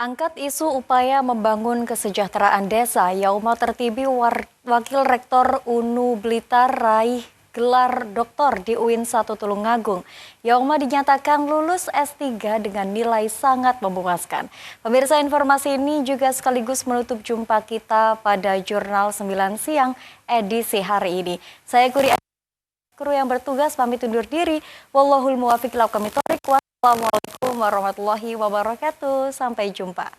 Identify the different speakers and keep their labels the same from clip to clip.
Speaker 1: Angkat isu upaya membangun kesejahteraan desa, Yauma Tertibi Wakil Rektor UNU Blitar raih gelar doktor di UIN 1 Tulungagung. Yauma dinyatakan lulus S3 dengan nilai sangat memuaskan. Pemirsa, informasi ini juga sekaligus menutup jumpa kita pada Jurnal 9 siang edisi hari ini. Saya kru yang bertugas pamit undur diri. Wallahul muwaffiq ila aqwamit thoriq. Wassalamualaikum warahmatullahi wabarakatuh. Sampai jumpa.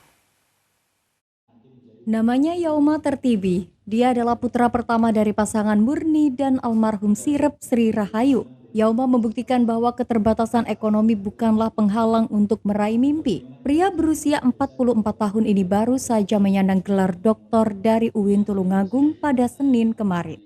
Speaker 1: Namanya Yauma Tertibi. Dia adalah putra pertama dari pasangan Murni dan almarhum Sirep Sri Rahayu. Yauma membuktikan bahwa keterbatasan ekonomi bukanlah penghalang untuk meraih mimpi. Pria berusia 44 tahun ini baru saja menyandang gelar doktor dari UIN Tulungagung pada Senin kemarin.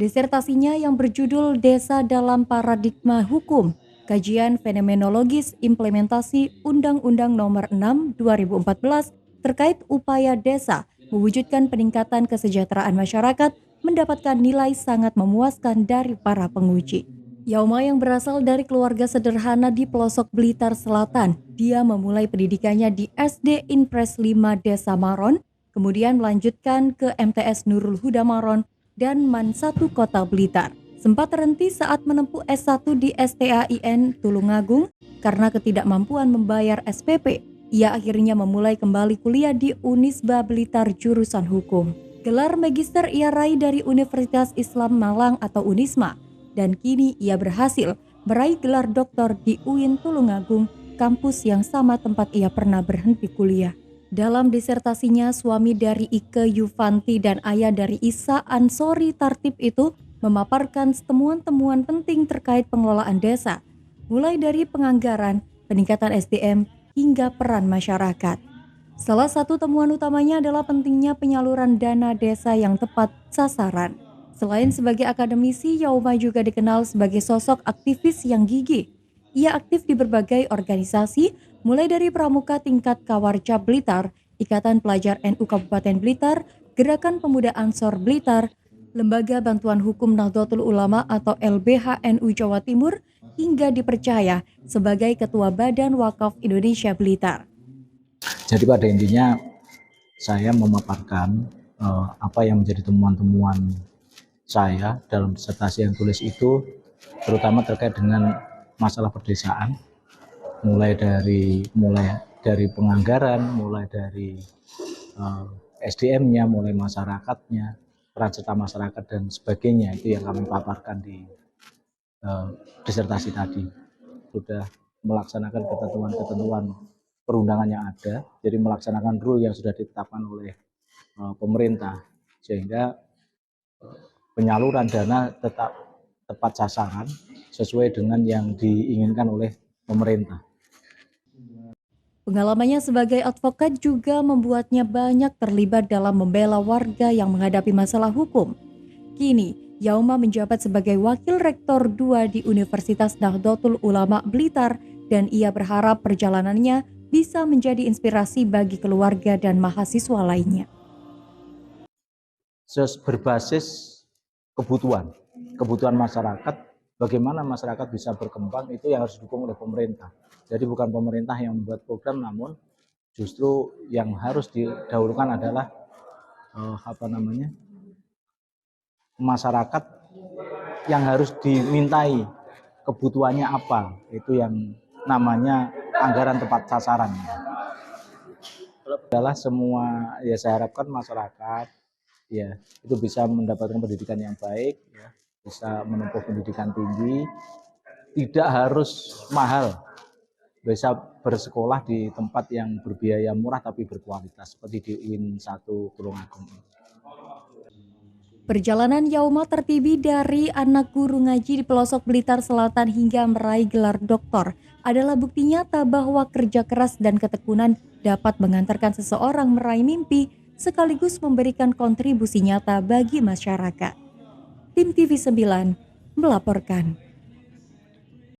Speaker 1: Disertasinya yang berjudul Desa dalam Paradigma Hukum, Kajian Fenomenologis Implementasi Undang-Undang Nomor 6 2014 terkait upaya desa mewujudkan peningkatan kesejahteraan masyarakat mendapatkan nilai sangat memuaskan dari para penguji. Yauma yang berasal dari keluarga sederhana di pelosok Blitar Selatan, dia memulai pendidikannya di SD Inpres 5 Desa Maron, kemudian melanjutkan ke MTS Nurul Huda Maron dan MAN 1 Kota Blitar. Sempat terhenti saat menempuh S1 di STAIN Tulungagung karena ketidakmampuan membayar SPP. Ia akhirnya memulai kembali kuliah di Unisba Blitar jurusan hukum. Gelar magister ia raih dari Universitas Islam Malang atau Unisma, dan kini ia berhasil meraih gelar doktor di UIN Tulungagung, kampus yang sama tempat ia pernah berhenti kuliah. Dalam disertasinya, suami dari Ike Yufanti dan ayah dari Isa Ansori Tartib itu memaparkan temuan-temuan penting terkait pengelolaan desa, mulai dari penganggaran, peningkatan SDM, hingga peran masyarakat. Salah satu temuan utamanya adalah pentingnya penyaluran dana desa yang tepat sasaran. Selain sebagai akademisi, Yauma juga dikenal sebagai sosok aktivis yang gigih. Ia aktif di berbagai organisasi, mulai dari Pramuka Tingkat Kawarca Blitar, Ikatan Pelajar NU Kabupaten Blitar, Gerakan Pemuda Ansor Blitar, Lembaga Bantuan Hukum Nahdlatul Ulama atau LBH NU Jawa Timur, hingga dipercaya sebagai Ketua Badan Wakaf Indonesia Blitar.
Speaker 2: Jadi pada intinya saya memaparkan apa yang menjadi temuan-temuan saya dalam disertasi yang tulis itu, terutama terkait dengan masalah pedesaan, mulai dari penganggaran, mulai dari SDM-nya, mulai masyarakatnya, peran serta masyarakat dan sebagainya, itu yang kami paparkan di disertasi tadi. Sudah melaksanakan ketentuan-ketentuan perundangan yang ada, jadi melaksanakan rule yang sudah ditetapkan oleh pemerintah, sehingga penyaluran dana tetap tepat sasaran sesuai dengan yang diinginkan oleh pemerintah.
Speaker 1: Pengalamannya sebagai advokat juga membuatnya banyak terlibat dalam membela warga yang menghadapi masalah hukum. Kini, Yauma menjabat sebagai Wakil Rektor 2 di Universitas Nahdlatul Ulama Blitar dan ia berharap perjalanannya bisa menjadi inspirasi bagi keluarga dan mahasiswa lainnya.
Speaker 2: Berbasis kebutuhan masyarakat, bagaimana masyarakat bisa berkembang, itu yang harus didukung oleh pemerintah. Jadi bukan pemerintah yang membuat program, namun justru yang harus didahulukan adalah masyarakat yang harus dimintai kebutuhannya apa, itu yang namanya anggaran tepat sasaran. Adalah semua, ya saya harapkan masyarakat ya itu bisa mendapatkan pendidikan yang baik, ya, bisa menempuh pendidikan tinggi, tidak harus mahal, bisa bersekolah di tempat yang berbiaya murah tapi berkualitas seperti di UIN 1 Tulungagung.
Speaker 1: Perjalanan Yauma Tertibi dari anak guru ngaji di pelosok Blitar Selatan hingga meraih gelar doktor adalah bukti nyata bahwa kerja keras dan ketekunan dapat mengantarkan seseorang meraih mimpi sekaligus memberikan kontribusi nyata bagi masyarakat. Tim TV9 melaporkan.